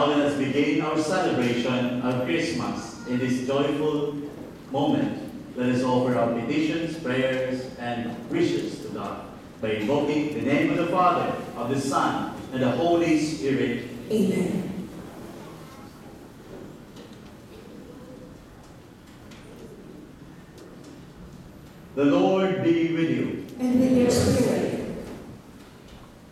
Now let us begin our celebration of Christmas. In this joyful moment, let us offer our petitions, prayers, and wishes to God by invoking the name of the Father, of the Son, and the Holy Spirit. Amen. The Lord be with you. And with your spirit.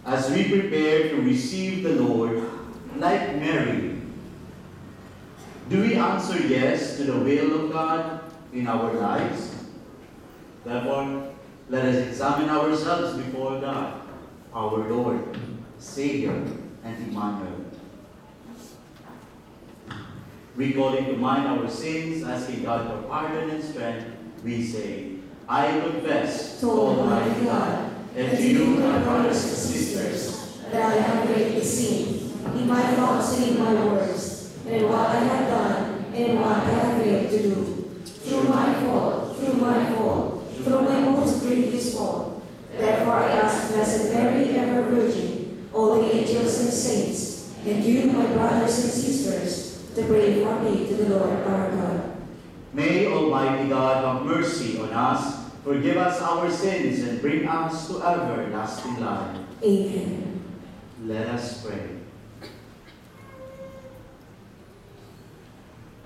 As we prepare to receive the Lord, like Mary, do we answer yes to the will of God in our lives? Therefore, let us examine ourselves before God, our Lord, Savior, and Emmanuel. Recalling to mind our sins, asking God for pardon and strength, we say, I confess To Almighty God, and to you, my brothers and sisters, that I have greatly sinned in my thoughts and in my words, and in what I have done, and in what I have failed to do. Through my fault, through my most grievous fault. Therefore I ask Blessed Mary, ever Virgin, all the angels and saints, and you, my brothers and sisters, to pray for me to the Lord our God. May Almighty God have mercy on us, forgive us our sins, and bring us to everlasting life. Amen. Let us pray.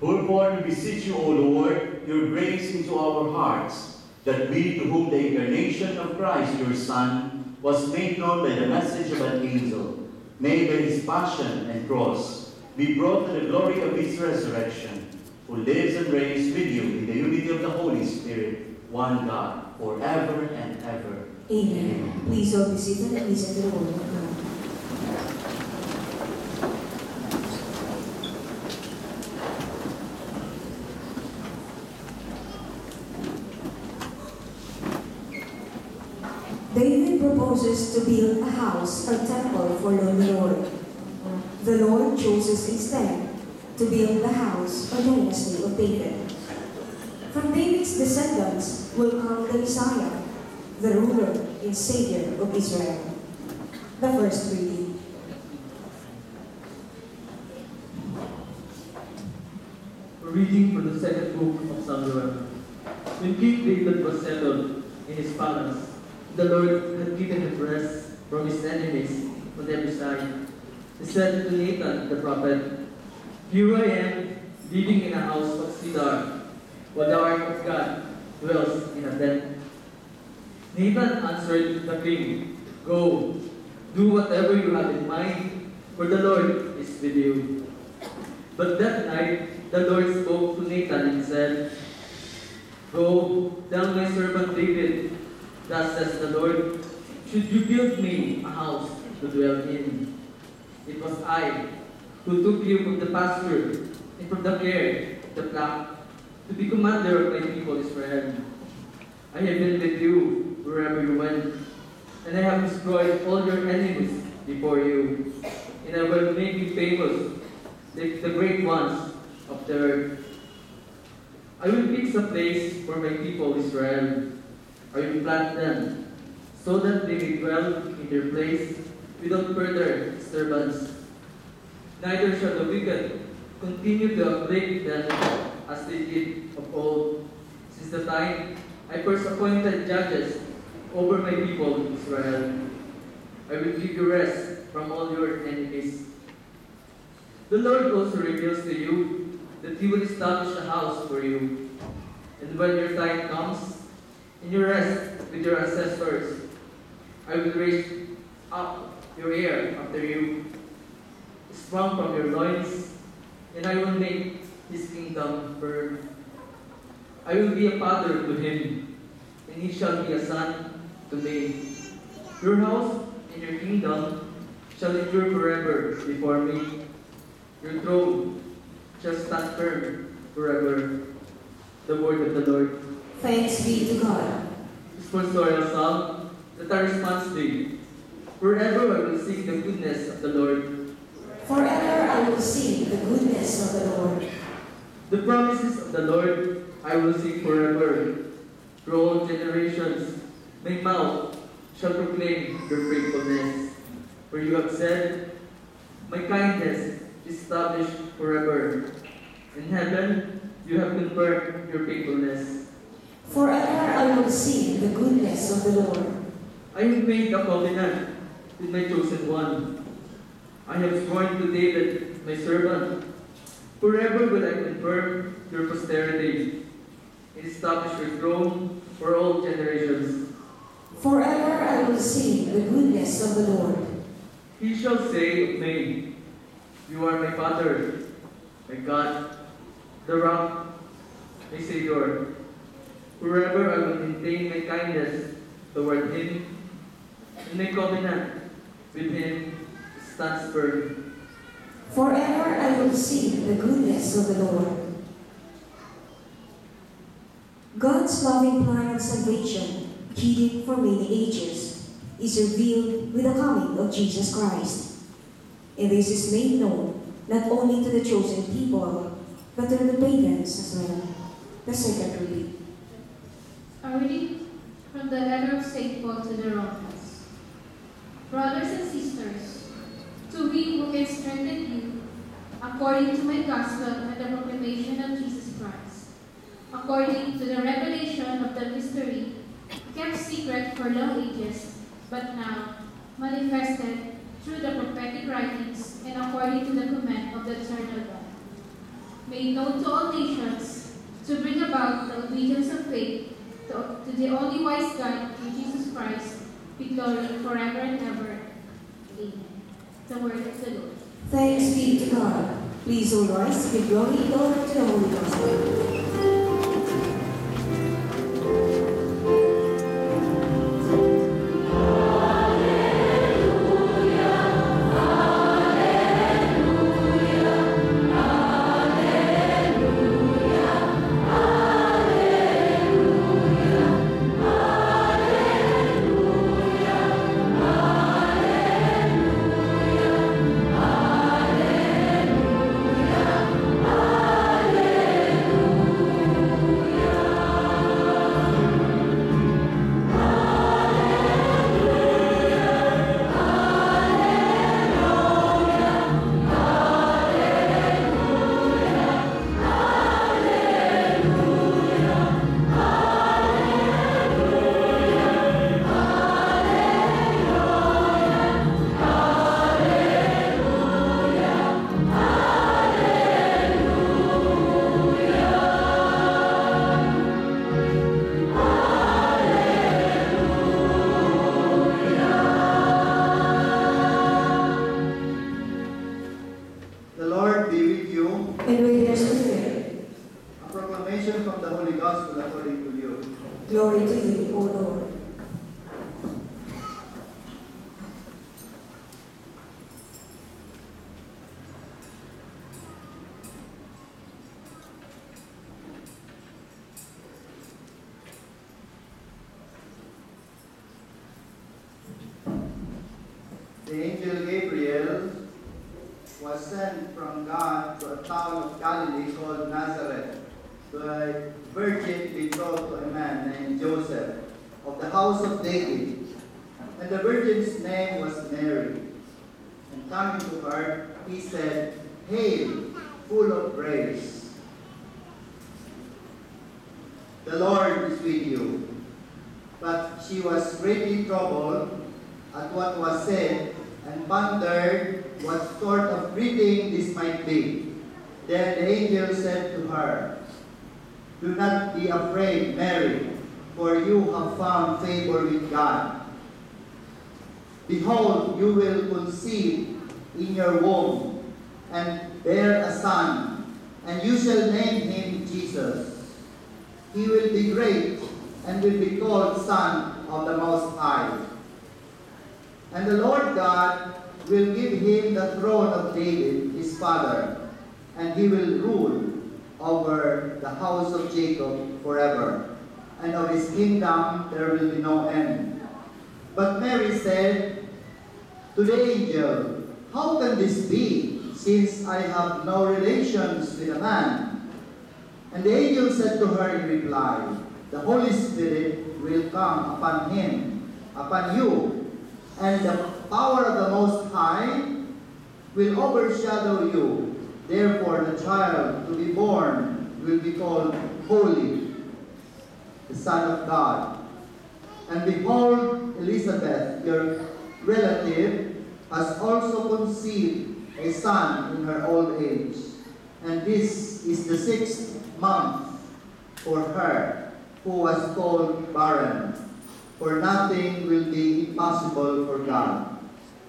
Wherefore we beseech you, O Lord, your grace into our hearts, that we, to whom the incarnation of Christ, your Son, was made known by the message of an angel, may by his passion and cross be brought to the glory of his resurrection, who lives and reigns with you in the unity of the Holy Spirit, one God, forever and ever. Amen. Please all be seated and listen to the word of God. David proposes to build a house or temple for the Lord. The Lord chooses instead to build the house or dynasty of David. From David's descendants will come the Messiah, the ruler and Savior of Israel. The first reading. A reading from the second book of Samuel. When King David was settled in his palace, the Lord had given him rest from his enemies on every side. He said to Nathan the prophet, Here I am, living in a house of cedar, while the ark of God dwells in a tent. Nathan answered the king, Go, do whatever you have in mind, for the Lord is with you. But that night the Lord spoke to Nathan and said, Go, tell my servant David, thus says the Lord, should you build me a house to dwell in? It was I who took you from the pasture and from the care of the flock to be commander of my people Israel. I have been with you wherever you went, and I have destroyed all your enemies before you, and I will make you famous like the great ones of the earth. I will fix a place for my people Israel. I will plant them, so that they may dwell in their place without further disturbance. Neither shall the wicked continue to afflict them as they did of old, since the time I first appointed judges over my people Israel. I will give you rest from all your enemies. The Lord also reveals to you that He will establish a house for you. And when your time comes, and you rest with your ancestors, I will raise up your heir after you, sprung from your loins, and I will make his kingdom firm. I will be a father to him, and he shall be a son to me. Your house and your kingdom shall endure forever before me. Your throne shall stand firm forever. The word of the Lord. Thanks be to God. Responsorial Psalm, that I response to you. Forever I will sing the goodness of the Lord. Forever I will sing the goodness of the Lord. The promises of the Lord I will sing forever. Through all generations, my mouth shall proclaim your faithfulness. For you have said, my kindness established forever. In heaven, you have confirmed your faithfulness. Forever I will sing the goodness of the Lord. I have made a covenant with my chosen one. I have sworn to David, my servant. Forever will I confirm your posterity and establish your throne for all generations. Forever I will sing the goodness of the Lord. He shall say of me, you are my Father, my God, the rock, my Savior. Forever I will maintain my kindness toward him, and my covenant with him stands firm. Forever I will sing the goodness of the Lord. God's loving plan of salvation, hidden for many ages, is revealed with the coming of Jesus Christ. And this is made known not only to the chosen people, but to the pagans as well. The second reading. A reading from the letter of St. Paul to the Romans. Brothers and sisters, to me who can strengthen you, according to my gospel and the proclamation of Jesus Christ, according to the revelation of the mystery, kept secret for long ages, but now manifested through the prophetic writings and according to the command of the eternal God, made known to all nations, to bring about the obedience of faith to the only wise God, in Jesus Christ, be glory forever and ever. Amen. The word of the Lord. Thanks be to God. Please all rise to give glory and honor to the Holy Gospel. Glory to you, O Lord. The angel Gabriel was sent from God to a town of Galilee called Nazareth, to a virgin betrothed to a man named Joseph, of the house of David. And the virgin's name was Mary. And coming to her, he said, "Hail, full of grace, the Lord is with you." But she was greatly troubled at what was said, and wondered what sort of greeting this might be. Then the angel said to her, "Do not be afraid, Mary, for you have found favor with God. Behold, you will conceive in your womb, and bear a son, and you shall name him Jesus. He will be great, and will be called Son of the Most High. And the Lord God will give him the throne of David, his father, and he will rule over the house of Jacob forever, and of his kingdom there will be no end." But Mary said to the angel, "How can this be, since I have no relations with a man?" And the angel said to her in reply, "The Holy Spirit will come upon him, upon you, and the power of the Most High will overshadow you. Therefore, the child to be born will be called Holy, the Son of God. And behold, Elizabeth, your relative, has also conceived a son in her old age. And this is the 6th month for her, who was called barren. For nothing will be impossible for God.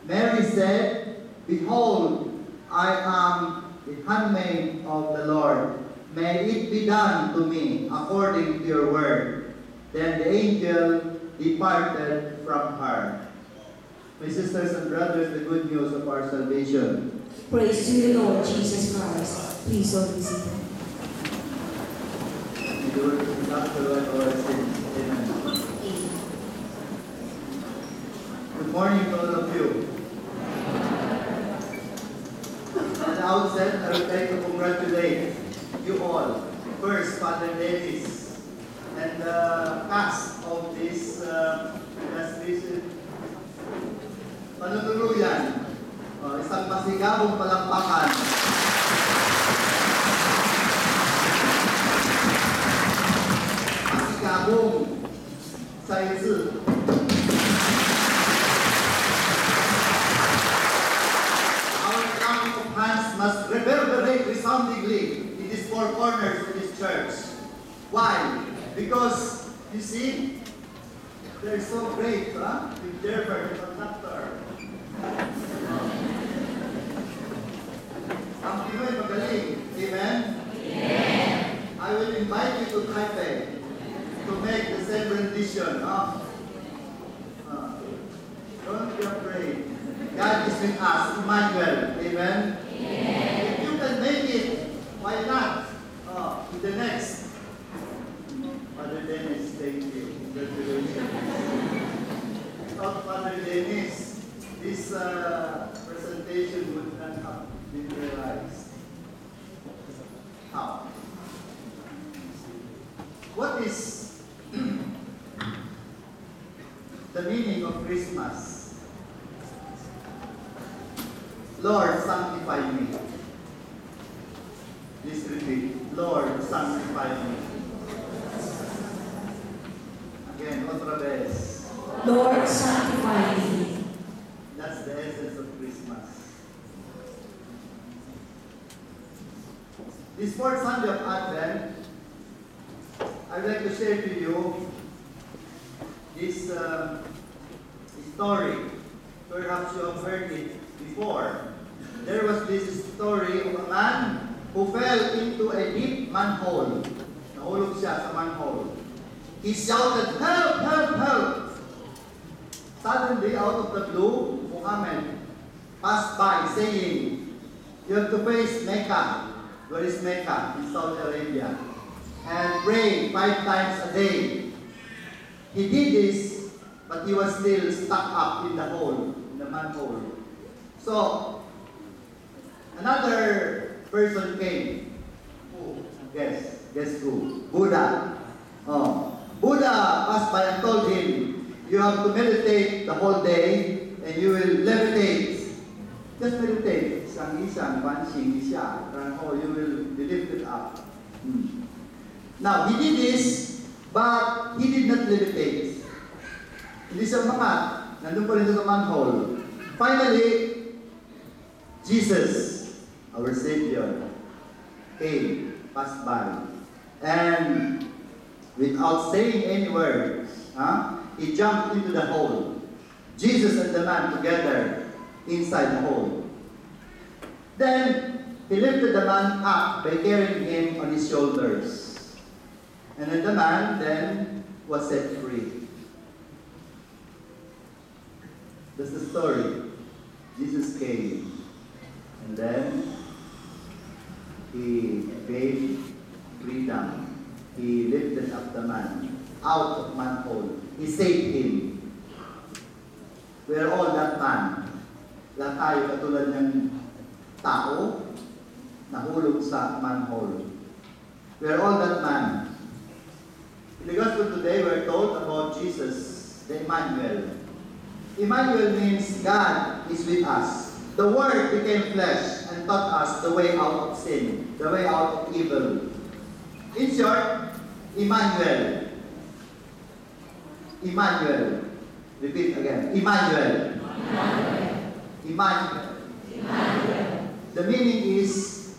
Mary said, Behold, I am the handmaid of the Lord. May it be done to me according to your word. Then the angel departed from her. My sisters and brothers, the good news of our salvation. Praise to you, Lord Jesus Christ. Please all be seated. May the word of God forgive our sins. Amen. Good morning to all of you. At the outset, I would like to congratulate you all. First, Father Dennis and the cast of this last visit. Panunuluyan, isang masigabong palakpakan. Masigabong sa isi. Our clapping of hands must reverberate resoundingly in these four corners of this church. Why? Because, you see, they're so great, huh? With Gerber, the conductor. Ang Pinoy magaling. Amen? Amen. I will invite you to Taipei to make the same rendition. Don't be afraid. God is with us. Emmanuel. Amen? Amen. If you can make it, why not? To the next. Father Dennis, thank you. Congratulations. Without Father Dennis, this presentation would not have been realized. How? What is the meaning of Christmas? Lord, sanctify me. Please repeat. Lord, sanctify me. Again, otra vez. Lord, sanctify me. That's the essence of Christmas. This fourth Sunday of Advent, I'd like to share to you this story. Perhaps you have heard it before. There was this story of a man who fell into a deep manhole. Nahulog siya sa manhole. He shouted, "Help! Help! Help!" Suddenly, out of the blue, Muhammad passed by saying, "You have to face Mecca." Where is Mecca? In Saudi Arabia. And pray 5 times a day. He did this, but he was still stuck up in the hole, in the manhole. So, another person came. Who? Guess who? Buddha. Buddha passed by and told him, "You have to meditate the whole day and you will levitate." Just meditate. Isang, pansin, isya. You will be lifted up. Now, he did this, but he did not levitate. Hindi siya umangat. Nandun pa rin sa manhole. Finally, Jesus, our Savior, came, passed by. And without saying any words, he jumped into the hole. Jesus and the man together inside the hole. Then, he lifted the man up by carrying him on his shoulders. And then the man then was set free. That's the story. Jesus came. And then, he gave freedom. He lifted up the man out of manhole. He saved him. We are all that man. Lahat tayo katulad ng tao nahulog sa manhole. We are all that man. In the gospel today, we are told about Jesus, the Emmanuel. Emmanuel means God is with us. The Word became flesh and taught us the way out of sin, the way out of evil. In short, Emmanuel. Emmanuel. Repeat again. Emmanuel. Emmanuel. The meaning is,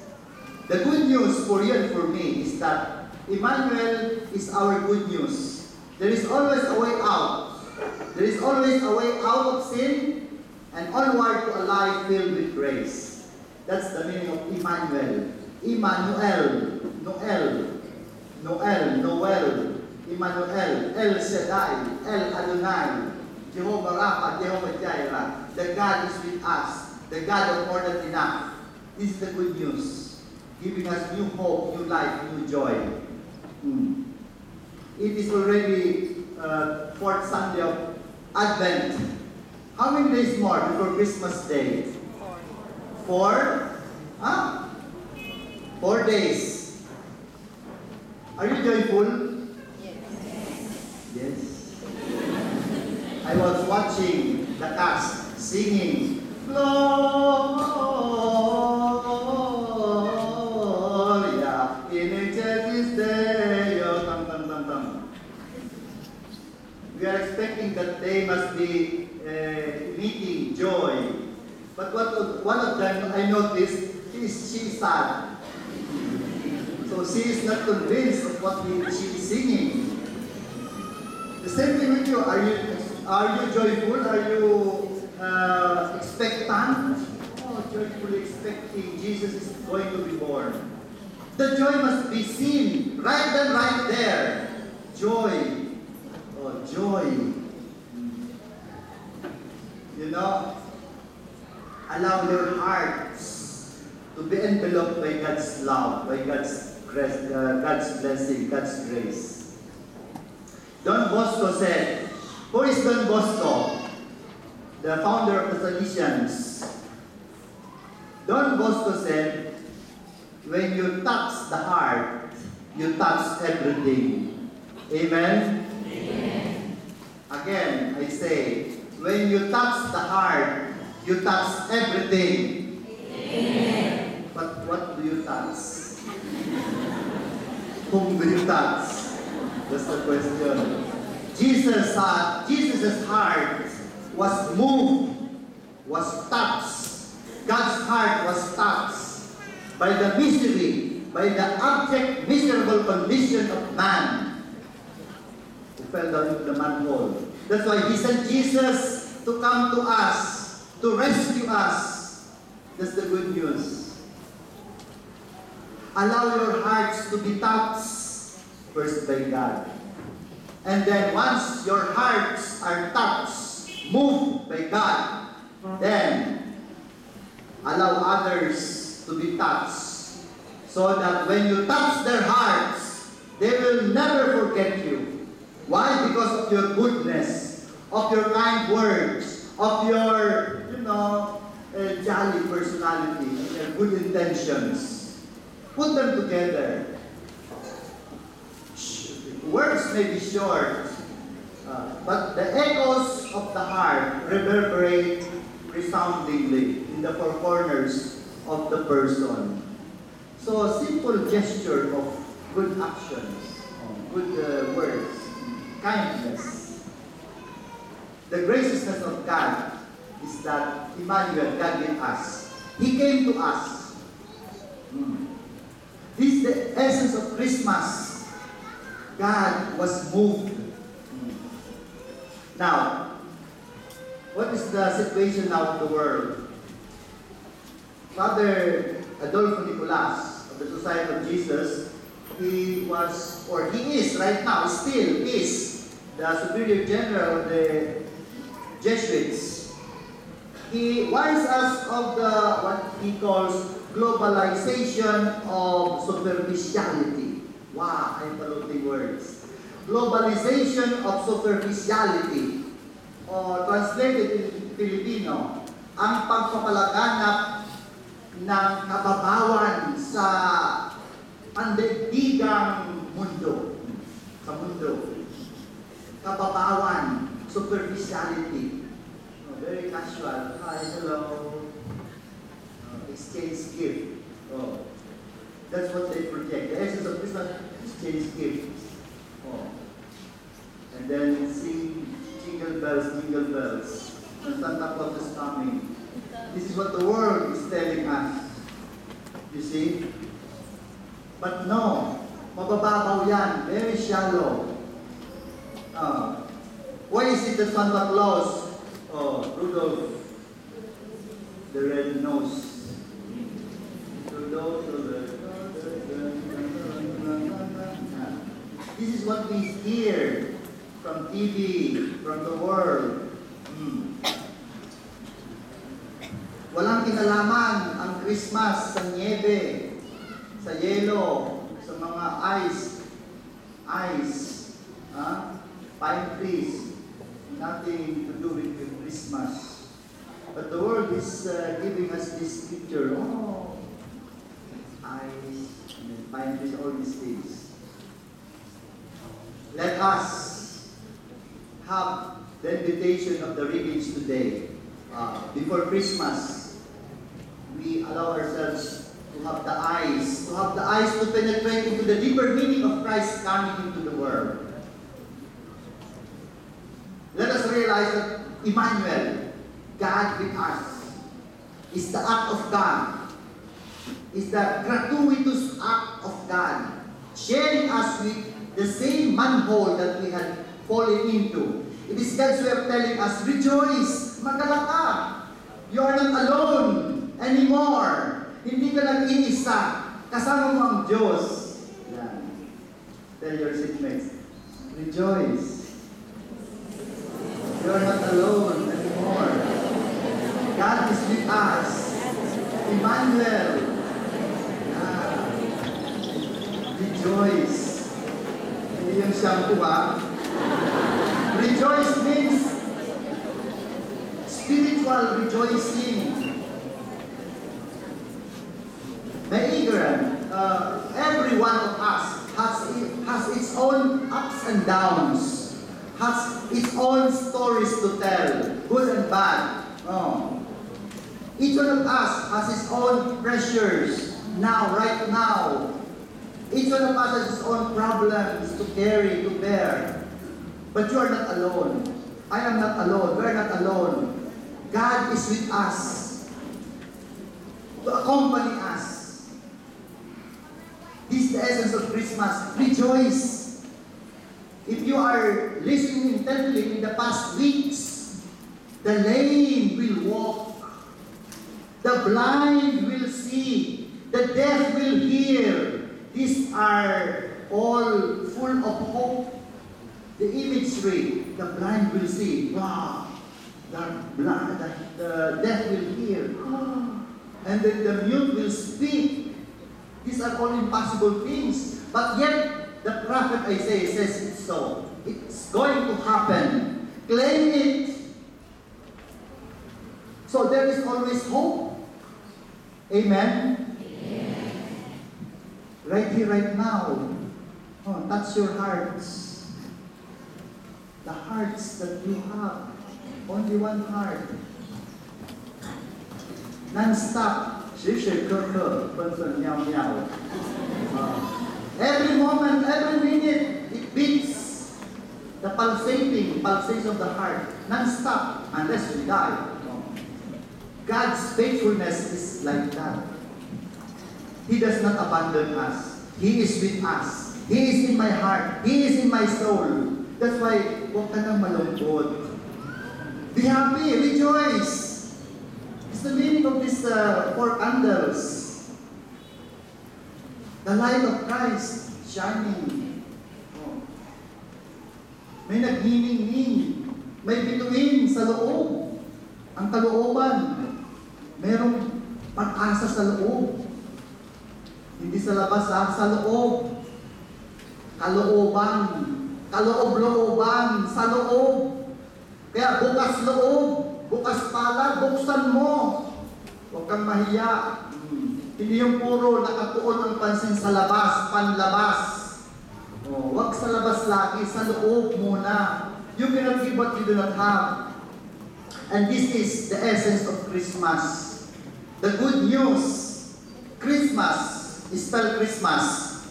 the good news for you and for me is that Emmanuel is our good news. There is always a way out. There is always a way out of sin and onward to a life filled with grace. That's the meaning of Emmanuel. Emmanuel. Noel. Emmanuel. El Shaddai. El Adonai. Jehovah Rapha, Jehovah Jireh. The God is with us. The God of more than enough. This is the good news. Giving us new hope, new life, new joy. It is already fourth Sunday of Advent. How many days more before Christmas Day? 4? 4 days. Are you joyful? Yes. I was watching the cast singing, Gloria in excelsis Deo. We are expecting that they must be meeting joy. But one of them, I noticed, she is sad. So she is not convinced of what she is singing. The same thing with you. Are you joyful? Are you expectant? Oh, joyfully expecting Jesus is going to be born. The joy must be seen right then, right there. Joy. Oh, joy. You know, allow your hearts to be enveloped by God's love, by God's blessing, God's grace. Don Bosco said, who is Don Bosco? The founder of the Salesians. Don Bosco said, when you touch the heart, you touch everything. Amen? Amen. Again, I say, when you touch the heart, you touch everything. Amen. But what do you touch? Whom do you touch? That's the question. Jesus' heart was moved, was touched. God's heart was touched by the misery, by the abject, miserable condition of man who fell down into the manhole. That's why He sent Jesus to come to us, to rescue us. That's the good news. Allow your hearts to be touched first by God. And then once your hearts are touched, moved by God, then allow others to be touched. So that when you touch their hearts, they will never forget you. Why? Because of your goodness, of your kind words, of your, jolly personality, and your good intentions. Put them together. Words may be short, but the echoes of the heart reverberate resoundingly in the four corners of the person. So a simple gesture of good actions, good words, kindness. The graciousness of God is that Emmanuel, God with us. He came to us. This is the essence of Christmas. God was moved. Now, what is the situation now of the world? Father Adolfo Nicolas of the Society of Jesus, he is right now, still is the Superior General of the Jesuits. He warns us of what he calls globalization of superficiality. Wow, I'm paluting words. Globalization of superficiality, or translated in Filipino, ang pagpapalaganap ng kababawan sa pandaigdigang mundo. Sa mundo. Kababawan, superficiality. Very casual. Hi, hello. exchange gift. Oh. That's what they project. The essence of Christmas, exchange gifts. Oh. And then sing jingle bells. Santa Claus is coming. This is what the world is telling us. You see? But no, mabababaw yan, very shallow. Why is it that Santa Claus, Rudolph, the red nose, Rudolph, this is what we hear from TV, from the world. Walang kinalaman ang Christmas sa niebe, sa yelo, sa mga ice, pine trees. Nothing to do with Christmas. But the world is giving us this picture. Oh, ice, pine trees, all these things. Let us have the invitation of the readings today. Before Christmas, we allow ourselves to have the eyes to penetrate into the deeper meaning of Christ coming into the world. Let us realize that Emmanuel, God with us, is the act of God, is the gratuitous act of God, sharing us with the same manhole that we had fallen into. It is God's way of telling us, rejoice, magalak ka. You are not alone anymore. Hindi ka nag-iisa. Kasama mo ang Diyos. Yan. Tell your seatmates, rejoice. You are not alone anymore. God is with us. Emmanuel. Yeah. Rejoice. Hindi yung shampoo, ha? Rejoice means spiritual rejoicing. Maigaran, every one of us has its own ups and downs, has its own stories to tell, good and bad. Each one of us has its own pressures right now. Each one of us has its own problems to carry, to bear. But you are not alone. I am not alone. We are not alone. God is with us to accompany us. This is the essence of Christmas. Rejoice. If you are listening intently in the past weeks, the lame will walk, the blind will see, the deaf will hear. These are all full of hope. The imagery, the blind will see, wow, the deaf will hear, and then the mute will speak. These are all impossible things, but yet the prophet Isaiah says it's so. It's going to happen. Claim it. So there is always hope. Amen? Right here, right now. Touch your hearts. The hearts that you have. Only one heart. Non-stop. Every moment, every minute, it beats. The pulsation of the heart. Non-stop. Unless we die. God's faithfulness is like that. He does not abandon us. He is with us. He is in my heart. He is in my soul. That's why, huwag ka nang malungkot. Be happy, rejoice. It's the meaning of these 4 candles. The light of Christ shining. May nagniningning. May bituin sa loob. Ang kalooban. Merong pag-asa sa loob. Hindi sa labas, sa loob. Kalooban. Kaloob-looban sa loob. Kaya bukas loob, bukas pala, buksan mo. Huwag kang mahiya. Hindi yung puro nakatuon ang pansin sa labas, panlabas. Huwag sa labas lagi, sa loob muna. You cannot give what you do not have. And this is the essence of Christmas. The good news. Christmas. Spell Christmas.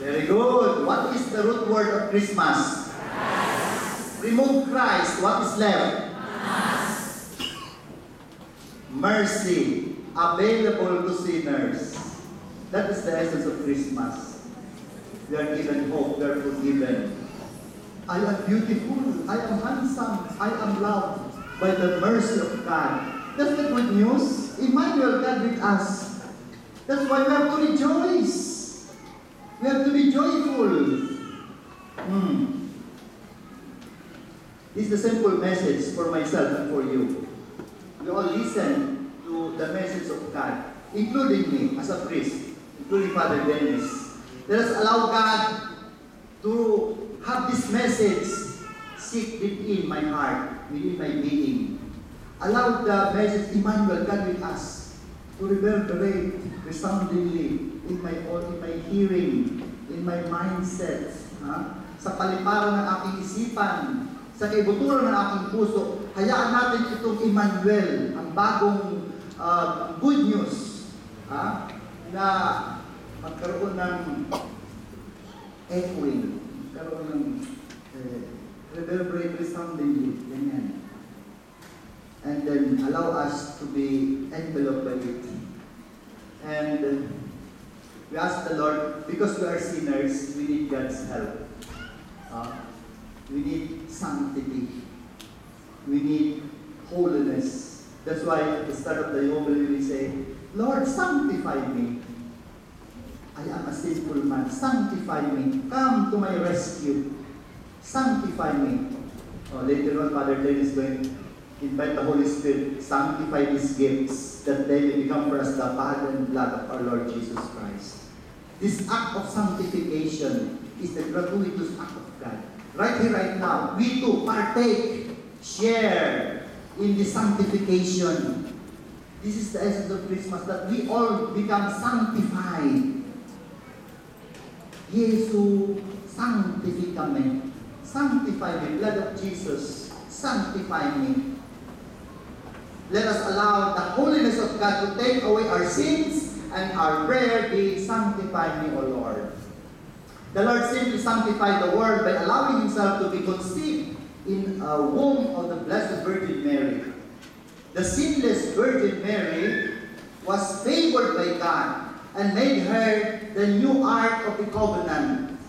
Very good. What is the root word of Christmas? Christ. Remove Christ. What is left? Mass. Mercy. Available to sinners. That is the essence of Christmas. We are given hope. We are forgiven. I am beautiful. I am handsome. I am loved by the mercy of God. That's the good news. Emmanuel, God with us. That's why we have to rejoice. We have to be joyful. This is the simple message for myself and for you. We all listen to the message of God, including me as a priest, including Father Dennis. Let us allow God to have this message sit within my heart, within my being. Allow the message, Emmanuel, God with us, to reverberate resoundingly in my hearing, in my mindset, sa paliparan ng aking isipan, sa kaibuturan ng aking puso. Hayaan natin itong Emmanuel, ang bagong good news, na magkaroon ng echoing, magkaroon ng reverberate resoundingly, ganyan. And then allow us to be enveloped by it. And we ask the Lord, because we are sinners, we need God's help. We need sanctity. We need holiness. That's why at the start of the Jubilee we say, Lord, sanctify me. I am a sinful man. Sanctify me. Come to my rescue. Sanctify me. Later on, Father Dennis is going to invite the Holy Spirit, sanctify these gifts, that they may become for us the body and blood of our Lord Jesus Christ. This act of sanctification is the gratuitous act of God. Right here, right now, we too partake, share in the sanctification. This is the essence of Christmas, that we all become sanctified. Yesu, sanctify me. Sanctify me, blood of Jesus, sanctify me. Let us allow the holiness of God to take away our sins, and our prayer be, sanctify me, O Lord. The Lord simply sanctified the world by allowing Himself to be conceived in a womb of the Blessed Virgin Mary. The sinless Virgin Mary was favored by God and made her the new ark of the covenant.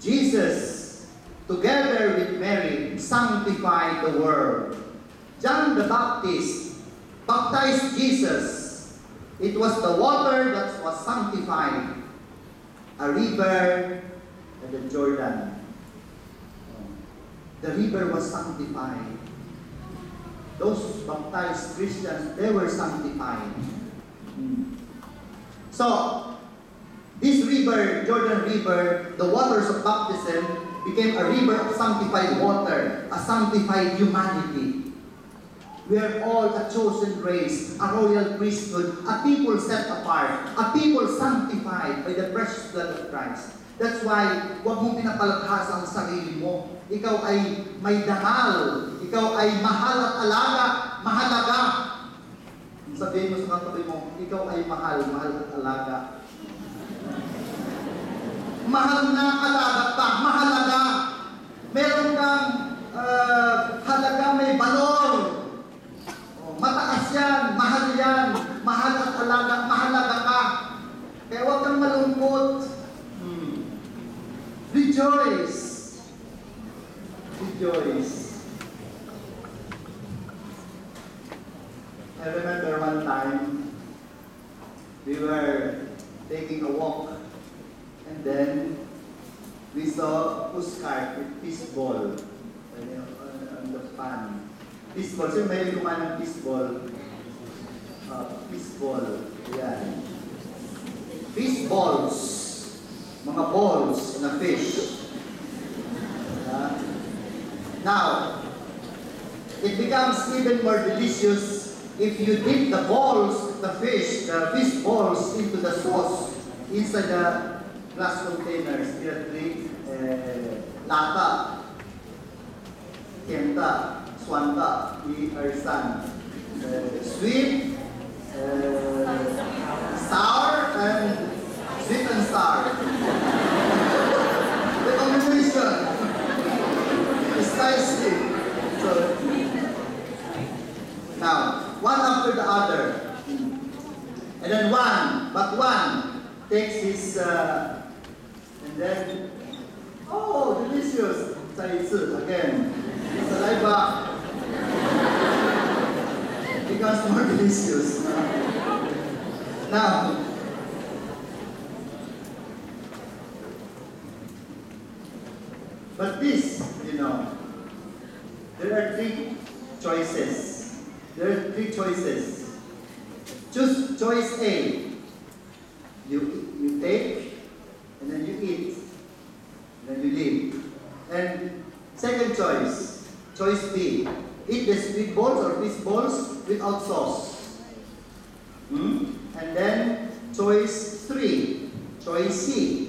Jesus, together with Mary, sanctified the world. John the Baptist baptized Jesus. It was the water that was sanctified. A river and the Jordan. The river was sanctified. Those baptized Christians, they were sanctified. So, this river, Jordan River, the waters of baptism, became a river of sanctified water, a sanctified humanity. We are all a chosen race, a royal priesthood, a people set apart, a people sanctified by the precious blood of Christ. That's why, huwag mong pinapalabhasa ang sarili mo. Ikaw ay may dangal. Ikaw ay mahal at mahalaga. Sabihin mo sa katabi mo, ikaw ay mahal at alaga. Mahal na alaga pa, mahalaga. Meron kang halaga, may valor. Mataas yan, mahal at alaga, mahalaga ka. Kaya huwag kang malungkot. Rejoice. Rejoice. I remember one time, we were taking a walk, and then we saw a pushcart with fishball on the pan. Fishball. Sino may kumain ng fishball? Fishball. Yan. Fish balls. Mga balls na fish. Now, it becomes even more delicious if you dip the balls, the fish balls into the sauce inside the glass containers, lata. Kenta, Swanta, our son. Sweet, sour, and sweet and sour. The combination is spicy. So, now, one after the other. And then one takes his, and then, oh, delicious. 再一次 again. Saliva becomes more delicious. Now, but this, there are three choices. Choose choice A. You take, and then you eat, and then you leave. And second choice B. Eat the sweet balls or fish balls without sauce. And then choice 3. Choice C.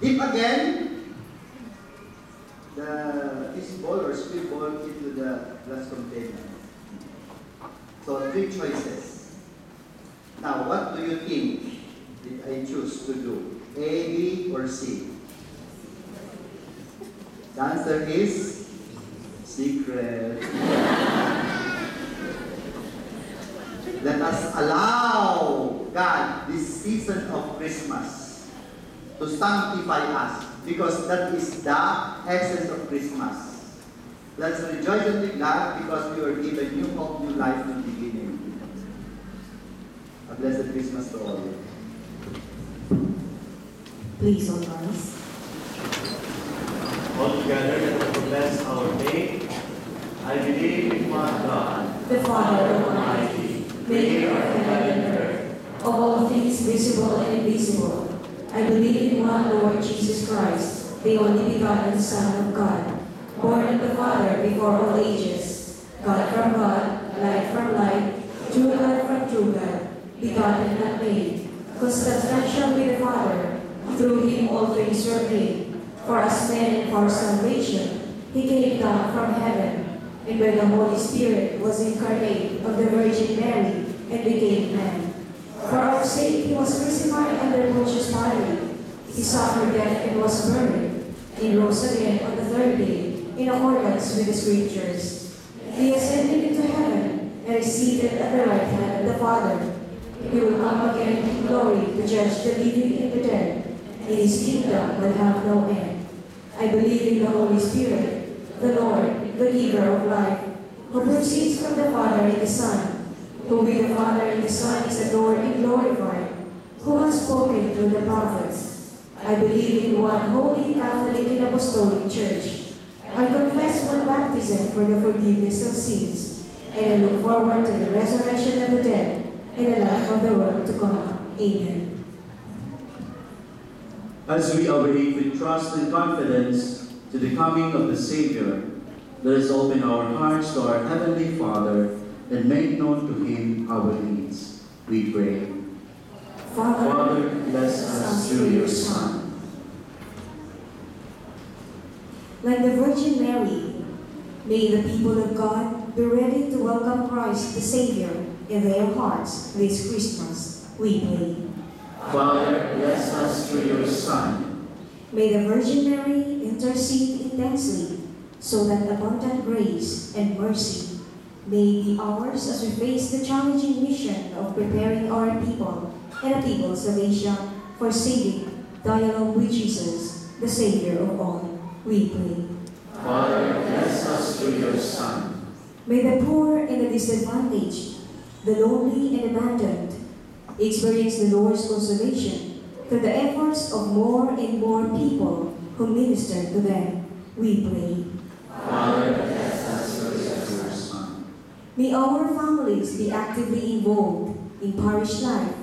Dip again the fish ball or sweet ball into the glass container. So 3 choices. Now, what do you think did I choose to do? A, B, or C? The answer is secret. Let us allow God this season of Christmas to sanctify us, because that is the essence of Christmas. Let's rejoice and be glad because we were given new hope, new life, new beginning. A blessed Christmas to all of you. Please all rise. All together, let us profess our faith. I believe in one God, The Father Almighty, maker of heaven and earth, of all things visible and invisible. I believe in one Lord Jesus Christ, the only begotten Son of God, born of the Father before all ages, God from God, light from light, true God from true God, begotten not made, consubstantial with the Father. Through him all things were made. For us men and for salvation, he came down from heaven, and by the Holy Spirit was incarnate of the Virgin Mary and became man. For our sake he was crucified under Pontius Pilate. He suffered death and was buried, and rose again on the third day, in accordance with the Scriptures. He ascended into heaven and is seated at the right hand of the Father. He will come again in glory to judge the living and the dead, and his kingdom will have no end. I believe in the Holy Spirit, the Lord, the giver of life, who proceeds from the Father and the Son, who with the Father and the Son is adored and glorified, who has spoken through the prophets. I believe in one holy, Catholic, and Apostolic Church. I confess one baptism for the forgiveness of sins, and I look forward to the resurrection of the dead and the life of the world to come. Amen. As we await with trust and confidence to the coming of the Savior, let us open our hearts to our Heavenly Father and make known to Him our needs. We pray. Father, bless us through your Son. Like the Virgin Mary, may the people of God be ready to welcome Christ the Savior in their hearts this Christmas. We pray. Father, bless us through your Son. May the Virgin Mary intercede intensely so that abundant grace and mercy may be ours as we face the challenging mission of preparing our people and the peoples of Asia for saving dialogue with Jesus, the Savior of all. We pray. Father, bless us through your Son. May the poor and the disadvantaged, the lonely and abandoned, experience the Lord's consolation through the efforts of more and more people who minister to them. We pray. Father, bless us through your Son. May our families be actively involved in parish life,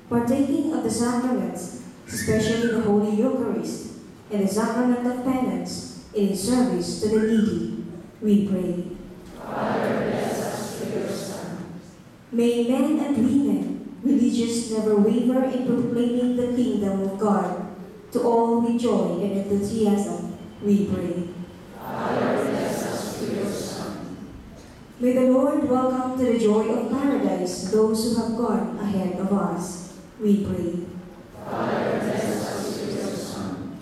partaking of the sacraments, especially the Holy Eucharist and the sacrament of penance, in service to the needy. We pray. Father, bless us through your Son. May men and women, religious, never waver in proclaiming the kingdom of God to all with joy and enthusiasm. We pray. Father, bless us through your Son. May the Lord welcome to the joy of paradise those who have gone ahead of us. We pray. Father, bless us through your Son.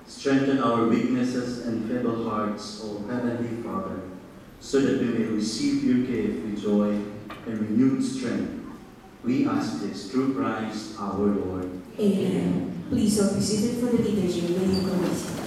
Strengthen our weaknesses and feeble hearts, O Heavenly Father, so that we may receive your gift with joy and renewed strength. We ask this through Christ our Lord. Amen. Please all be seated for the liturgy of the Eucharist.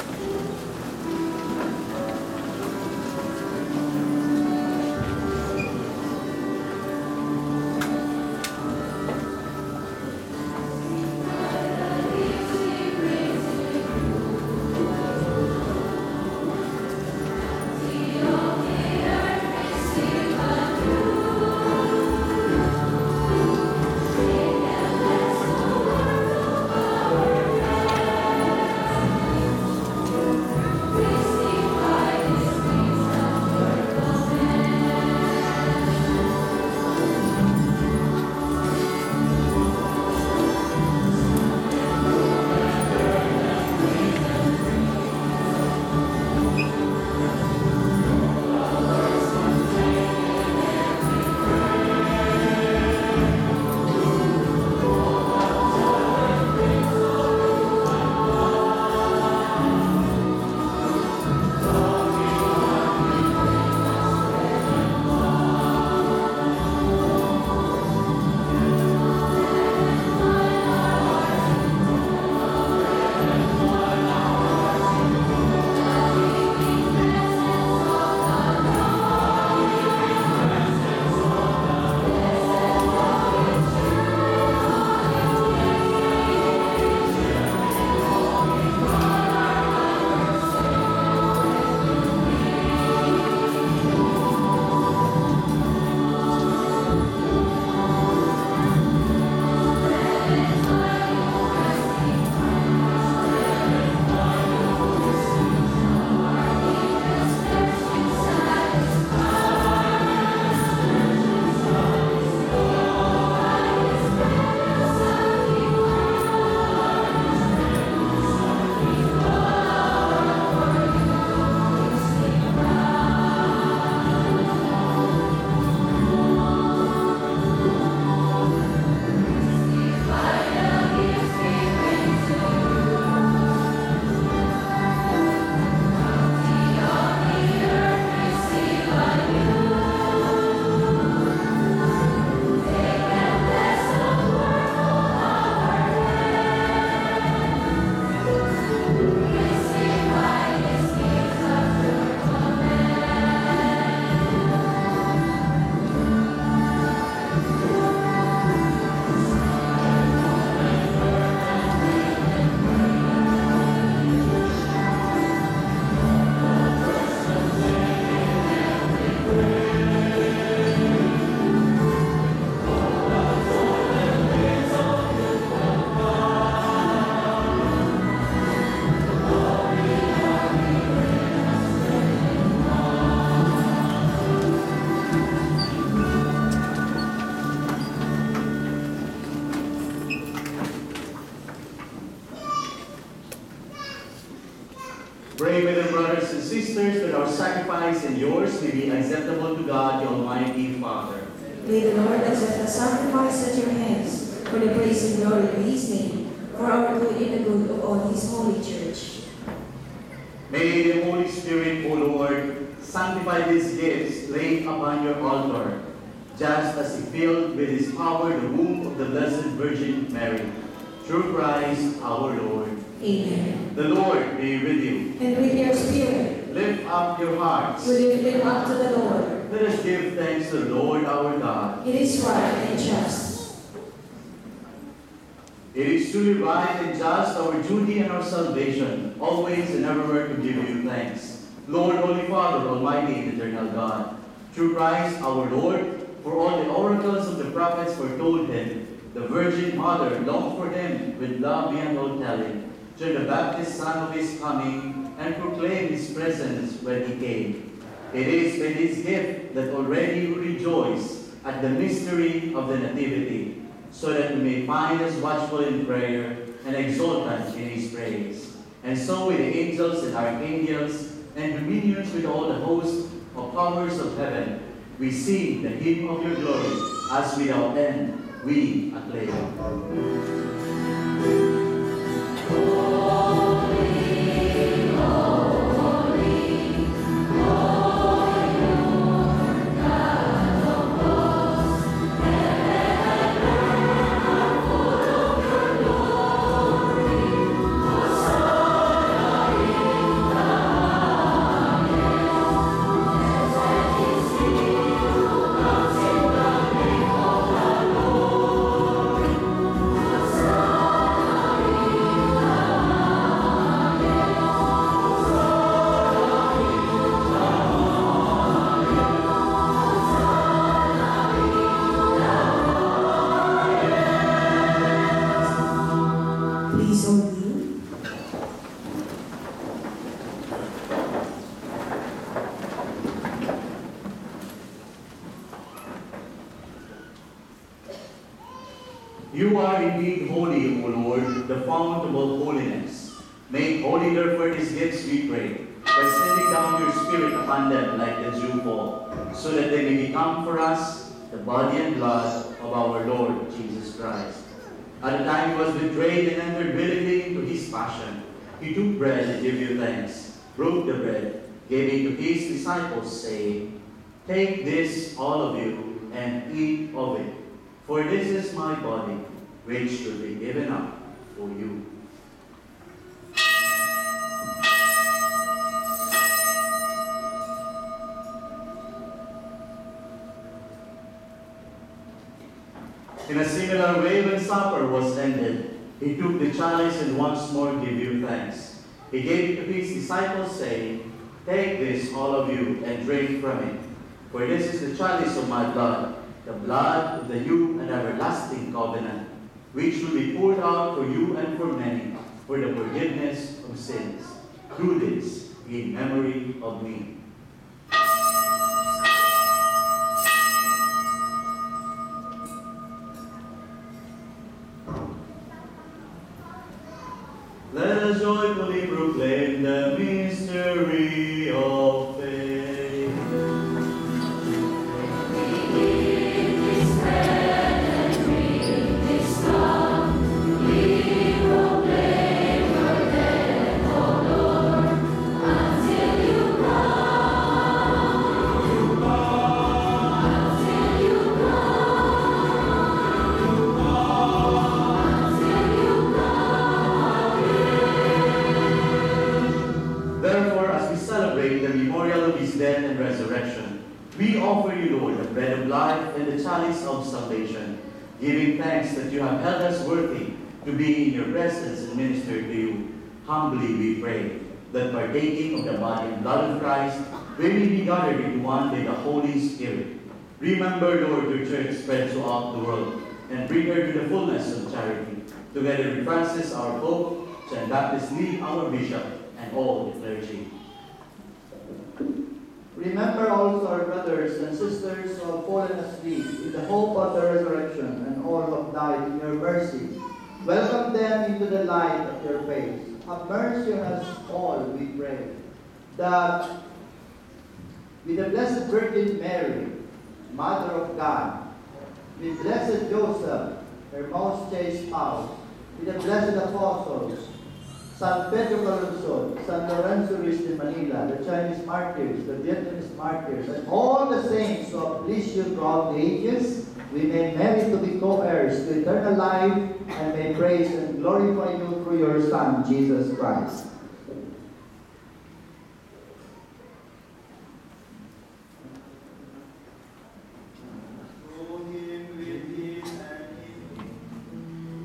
Pray, my dear brothers and sisters, that our sacrifice and yours may be acceptable to God, the Almighty Father. May the Lord accept the sacrifice at your hands for the praise and glory of his name, for our good and the good of all his holy church. May the Holy Spirit, O Lord, sanctify these gifts laid upon your altar, just as he filled with his power the womb of the Blessed Virgin Mary. Through Christ our Lord. Amen. The Lord be with you. And with your spirit, Lift up your hearts. we lift them up to the Lord. Let us give thanks to the Lord our God. It is right and just. It is truly right and just, our duty and our salvation, always and everywhere to give you thanks. Lord, Holy Father, Almighty and Eternal God, through Christ our Lord, for all the oracles of the prophets foretold him, the Virgin Mother longed for him with love beyond all telling. John the Baptist, son of his coming, and proclaimed his presence when he came. It is by this gift that already we rejoice at the mystery of the Nativity, so that we may find us watchful in prayer and exultant in his praise. and so with the angels and archangels, and dominions with all the hosts of powers of heaven, we sing the hymn of your glory, as without end we acclaim. Please hold me. You are indeed holy, O Lord, the fount of all holiness. Make holy therefore these gifts, we pray, by sending down your Spirit upon them like the dewfall, so that they may become for us the body and blood of our Lord Jesus Christ. At the time he was betrayed and entered willingly into his passion, he took bread and gave you thanks, broke the bread, gave it to his disciples, saying, Take this, all of you, and eat of it, for this is my body, which will be given up for you. In a similar way, when supper was ended, he took the chalice and once more gave you thanks. He gave it to his disciples, saying, Take this, all of you, and drink from it. For this is the chalice of my blood, the blood of the new and everlasting covenant, which will be poured out for you and for many, for the forgiveness of sins. Do this in memory of me. Let us joyfully proclaim the mystery of faith. Therefore, as we celebrate the memorial of his death and resurrection, we offer you, Lord, the bread of life and the chalice of salvation, giving thanks that you have held us worthy to be in your presence and minister to you. Humbly we pray that partaking of the body and blood of Christ, we may be gathered into one by the Holy Spirit. Remember, Lord, your church spread throughout the world, and bring her to the fullness of charity. Together with Francis, our Pope, St. Baptist Lee, our Bishop, and all the clergy. Remember also our brothers and sisters who have fallen asleep in the hope of the resurrection, and all who have died in your mercy. Welcome them into the light of your face. Have mercy on us all, we pray, that with the Blessed Virgin Mary, Mother of God, with Blessed Joseph, her most chaste spouse, with the blessed apostles, San Pedro Calungsod, San Lorenzo Ruiz de Manila, the Chinese martyrs, the Vietnamese martyrs, and all the saints who have pleased you throughout the ages, we may merit to be co-heirs to eternal life, and may praise and glorify you through your Son, Jesus Christ.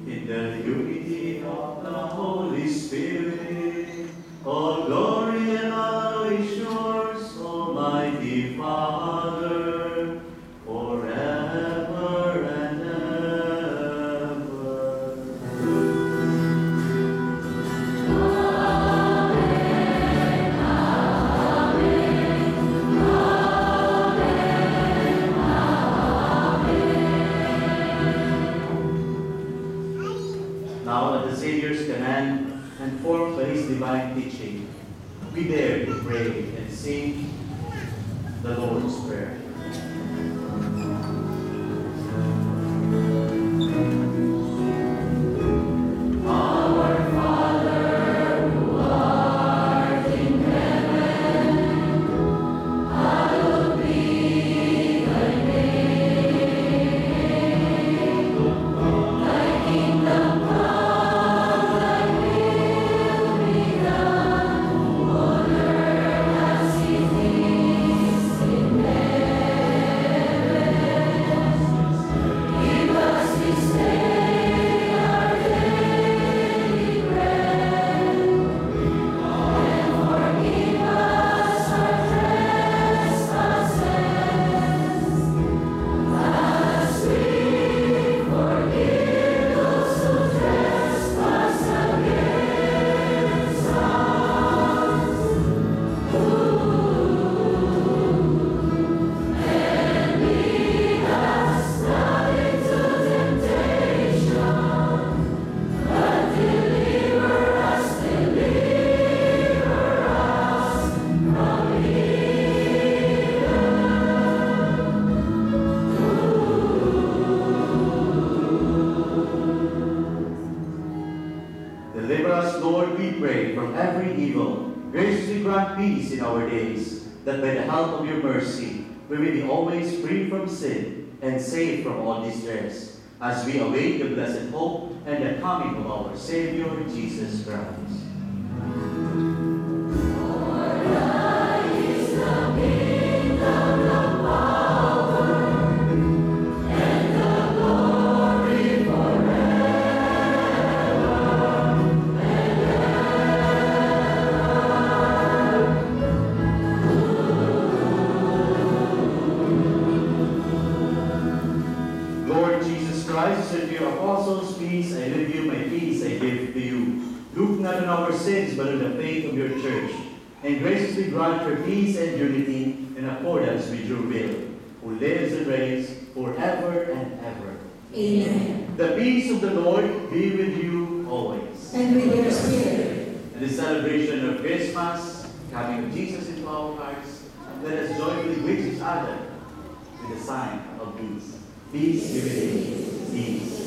In the unity of the Holy Spirit, all glory and honor is yours, Almighty Father, forever and ever. Now at the Savior's command, and formed by his divine teaching, we dare to pray and sing the Lord's Prayer. Deliver us, Lord, we pray, from every evil. Graciously grant peace in our days, that by the help of your mercy we may be always free from sin and safe from all distress, as we await the blessed hope and the coming of our Savior, Jesus Christ. Look not on our sins, but on the faith of your church, and graciously grant her peace and unity in accordance with your will, who lives and reigns forever and ever. Amen. The peace of the Lord be with you always. And with your spirit. In the celebration of Christmas, coming of Jesus into our hearts, let us joyfully greet each other with the sign of peace. Peace be with you. Peace.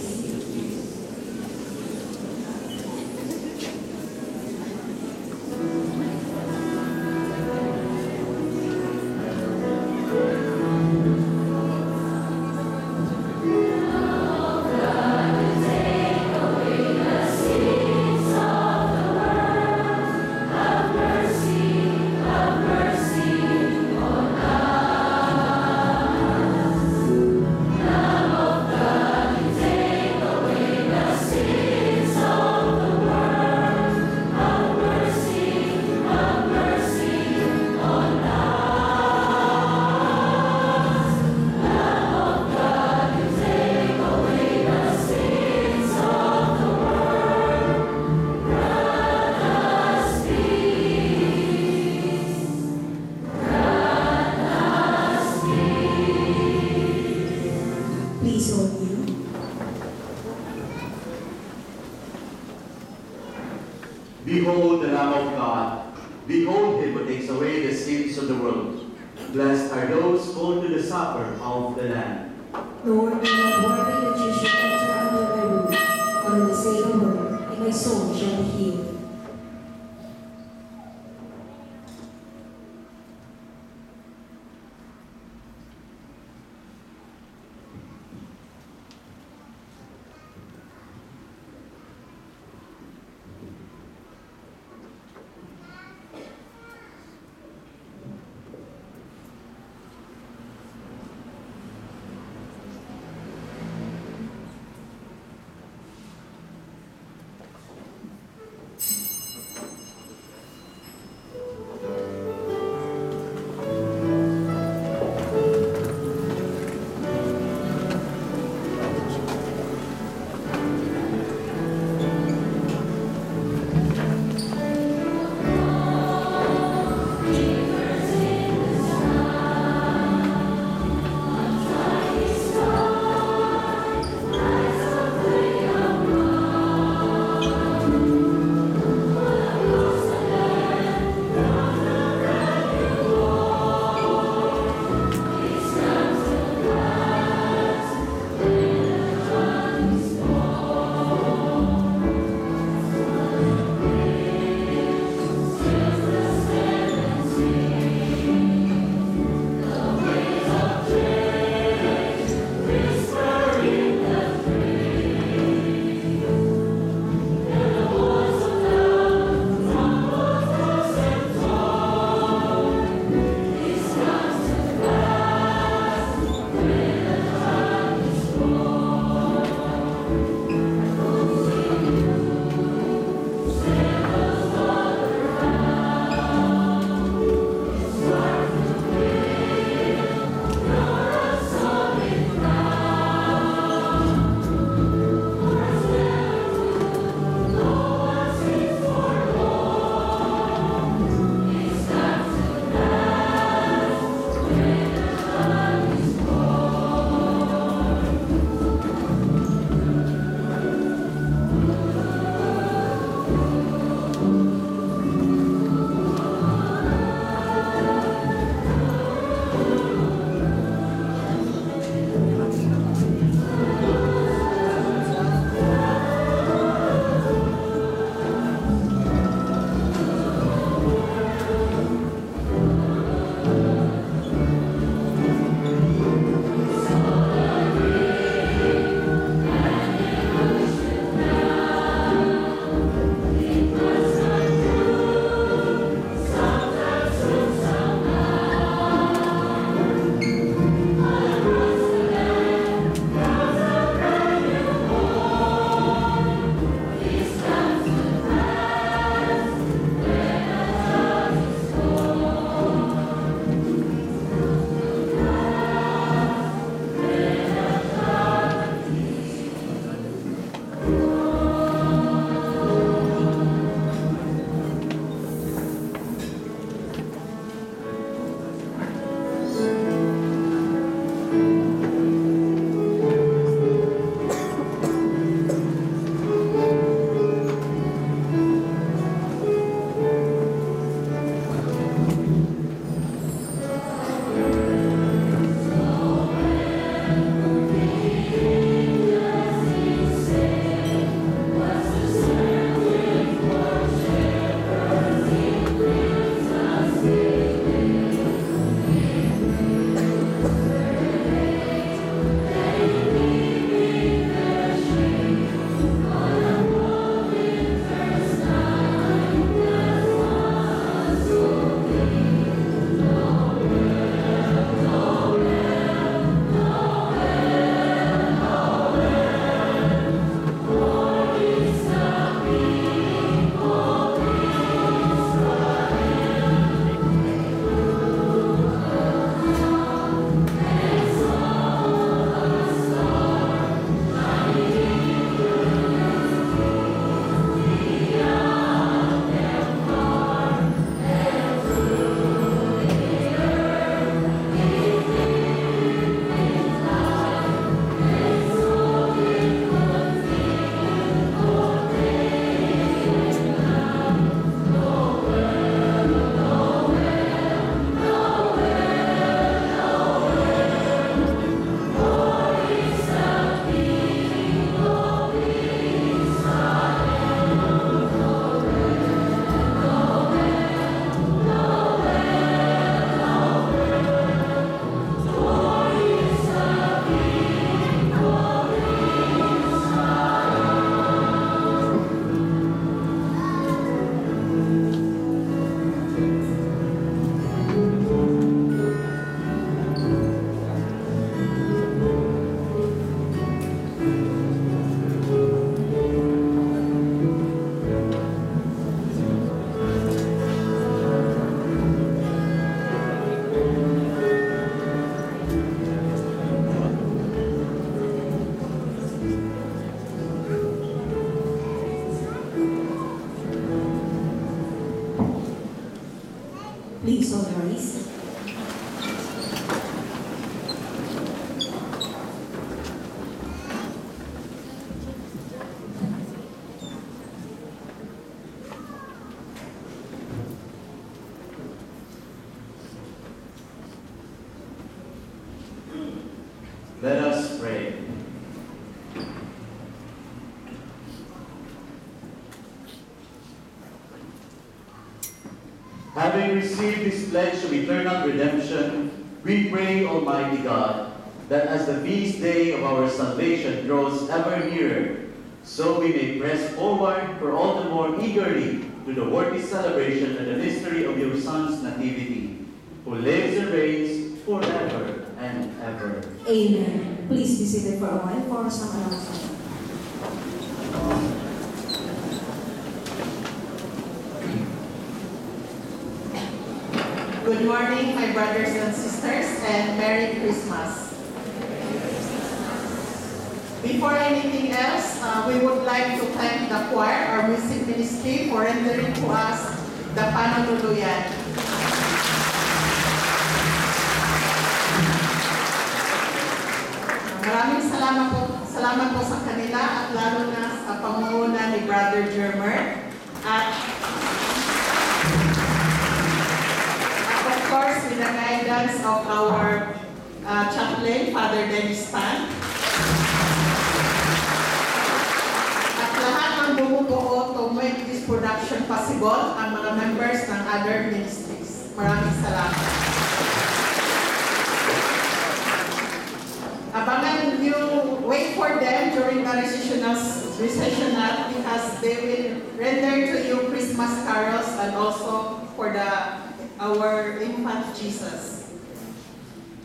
Behold the Lamb of God. Behold him who takes away the sins of the world. Blessed are those called to the supper of the Lamb. Lord, I am not worthy that you should enter under my roof, but only say the word, and my soul shall be healed. Let us pray. Having received this pledge of eternal redemption, we pray, Almighty God, that as the feast day of our salvation draws ever nearer, so we may press forward for all the more eagerly to the worthy celebration and the mystery of your Son's nativity, who lives and reigns forever and ever. Amen. Please be seated for a while for some announcement. Good morning, my brothers and sisters, and Merry Christmas. Before anything else, we would like to thank the choir, our music ministry, for rendering to us the Pananuluyan. Maraming salamat po sa kanila at lalo na sa pangunguna ni Brother Jermer at of course with the guidance of our chaplain, Father Dennis Tan. At lahat ng bumubuo to make this production possible, ang mga members ng other ministries. Maraming salamat. Abangan you, wait for them during the recessional because they will render to you Christmas carols and also for our infant Jesus.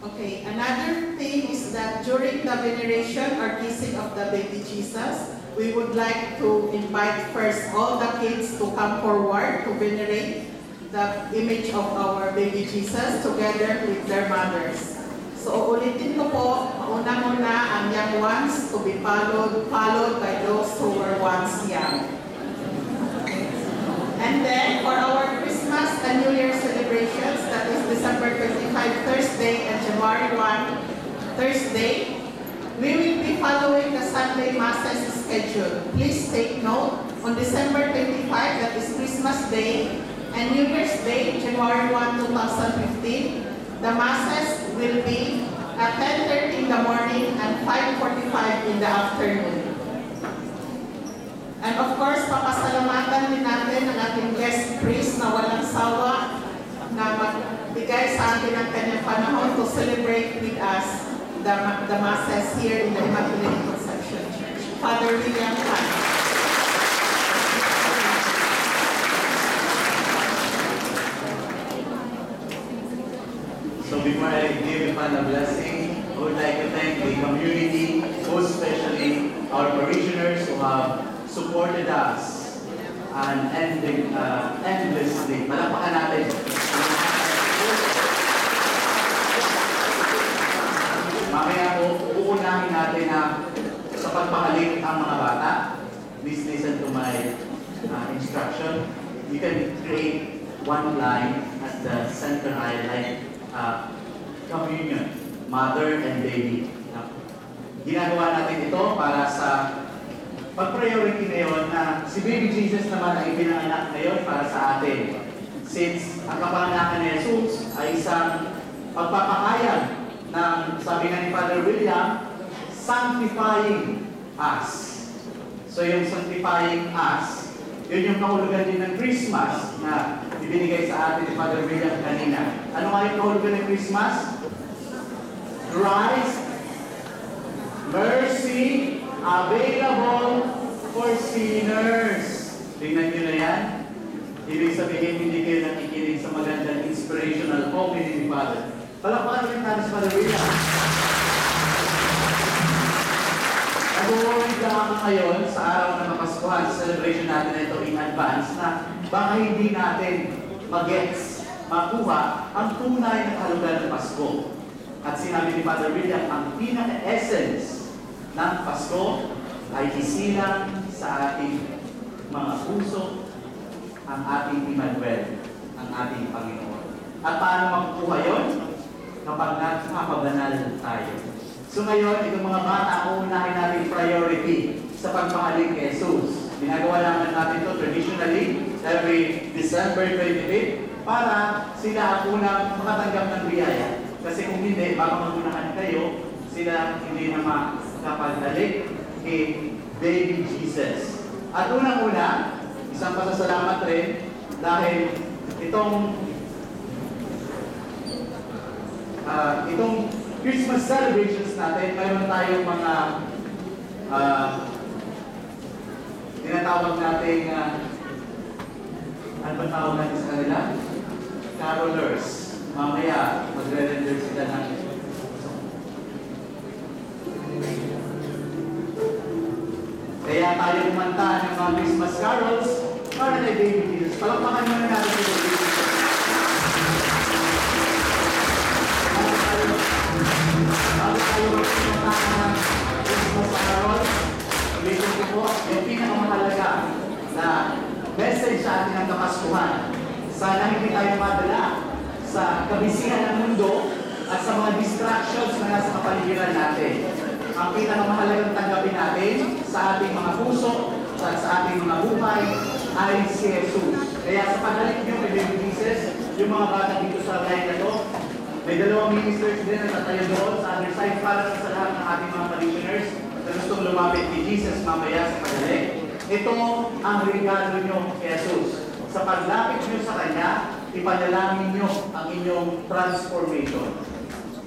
Okay, another thing is that during the veneration or kissing of the baby Jesus, we would like to invite first all the kids to come forward to venerate the image of our baby Jesus together with their mothers. So ulitin ko po, una-una ang young ones to be followed by those who were once young. And then for our Christmas and New Year celebrations, that is December 25 Thursday and January 1 Thursday, we will be following the Sunday Masses schedule. Please take note, on December 25, that is Christmas Day, and New Year's Day, January 1, 2015, the Masses will be at 10:30 in the morning and 5:45 in the afternoon. And of course, papasalamatan din natin ang ating guest priest na walang sawa na magbigay sa atin ang kanyang panahon to celebrate with us the Masses here in the Immaculate Conception Church. Father William Tan. So before I give the final blessing, I would like to thank the community, most especially our parishioners who have supported us and endlessly. Malapakan natin. Mamaya po, uunahin natin na sa pagpahalik ang mga bata. Please listen to my instruction. You can create one line at the center aisle like communion, mother and baby. Ginagawa natin ito para sa pag-priority ngayon na si Baby Jesus naman ay pinanganak ngayon para sa atin. Since ang kapanganakan ni Jesus ay isang pagpapahayag ng, sabi nga ni Father William, sanctifying us. So yung sanctifying us, yun yung kahulugan din ng Christmas na ibinigay sa atin ni Father William kanina. Ano nga yung kahulugan ng Christmas? Christ, mercy, available for sinners. Tingnan nyo na yan. Ibig sabihin, hindi kayo nakikinig sa magandang inspirational opening ni Father. Palakpakan rin natin sa Father William. Nag-worry lang ako ngayon sa araw ng Kapaskuhan, sa celebration natin ito in advance, na baka hindi natin magets, makuha ang tunay na kahulugan ng Pasko. At sinabi ni Father William, ang pinaka-essence ng Pasko ay isilang sa ating mga puso ang ating Emmanuel, ang ating Panginoon. At paano makukuha yun? Kapag nagpapabanal tayo. So ngayon, itong mga bata, uunahin natin priority sa pagpahalik kay Jesus. Ginagawa naman natin ito traditionally every December 25 para sila ang unang makatanggap ng biyaya. Kasi kung hindi, baka magunahan kayo sila hindi na makapagdalik kay Baby Jesus. At unang-una, isang pasasalamat rin dahil itong Christmas celebrations natin, mayroon tayong mga tinatawag natin ano ba tawag natin sa kanila? Carolers. Mamaya, magre-render sila ng kaya tayo kumanta ng mga Christmas carols para kay Baby Jesus. Palakpakan muna natin si Baby Jesus. Bago tayo kumanta ng Christmas carols, ulitin ko po, yung pinakamahalaga na message sa atin ng Kapaskuhan. Sana hindi tayo madala sa kabisihan ng mundo at sa mga distractions na nasa kapaligiran natin. Ang pinakamahalagang tanggapin natin sa ating mga puso at sa ating mga buhay ay si Jesus. Kaya sa pagbalik niyo kay Baby Jesus, yung mga bata dito sa line na to, may dalawang ministers din na tatayo doon sa other side para sa lahat ng ating mga parishioners na gustong lumapit kay Jesus mamaya sa pagbalik. Ito ang regalo nyo kay Jesus. Sa paglapit nyo sa Kanya, ipanalangin nyo ang inyong transformation.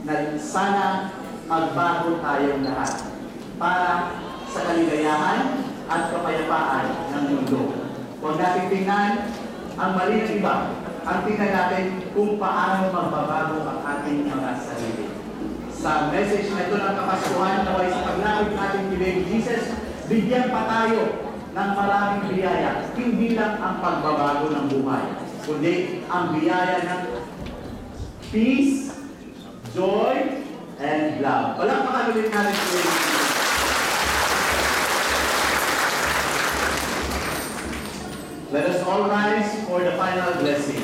Na sana magbago tayong lahat para sa kaligayahan at kapayapaan ng mundo. Huwag natin tingnan ang mali ng iba. Ang tingnan natin kung paano magbabago ang ating mga sarili. Sa message na ito ng Kapaskuhan, naway sa paglapit natin kay Baby Jesus, bigyan pa tayo ng maraming biyaya. Hindi lang ang pagbabago ng buhay, kundi ang biyaya ng peace, joy, and love. Palakpakan ulit natin ito. Let us all rise for the final blessing.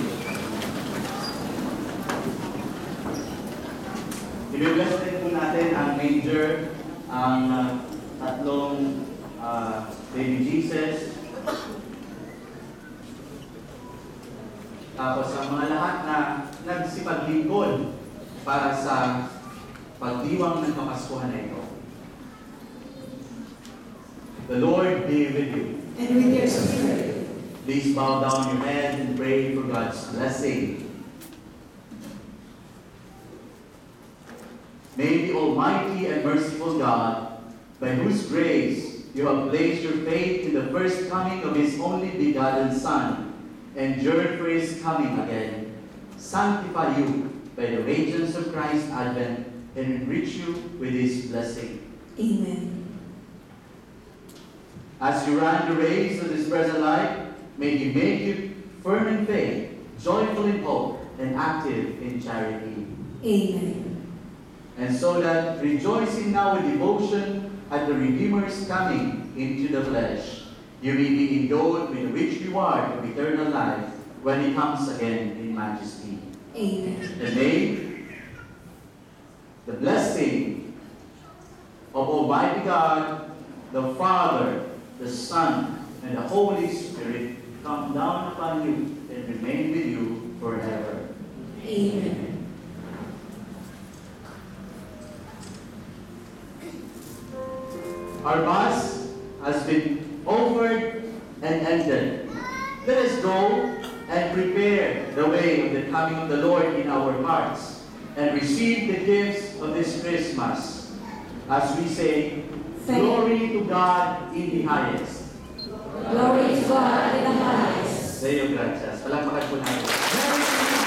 I-bless din po natin ang manger, ang tatlong Baby Jesus. Tapos ang mga lahat na nagsipaglingkod para sa pagdiwang ng Kapaskuhan na ito. The Lord be with you. And with your spirit. Please bow down your head and pray for God's blessing. May the Almighty and merciful God, by whose grace you have placed your faith in the first coming of His only begotten Son, and yearn for His coming again, sanctify you by the radiance of Christ's advent, and enrich you with His blessing. Amen. As you run the race of this present life, may He make you firm in faith, joyful in hope, and active in charity. Amen. And so that, rejoicing now with devotion at the Redeemer's coming into the flesh, you may be endowed with a rich reward of eternal life when He comes again in majesty. Amen. And may the blessing of Almighty God, the Father, the Son, and the Holy Spirit come down upon you and remain with you forever. Amen. Our Mass has been offered and ended. Let us go and prepare the way of the coming of the Lord in our hearts and receive the gifts of this Christmas. As we say, glory to God in the highest. Glory to God in the highest. Deo gracias. Palakpakan po natin.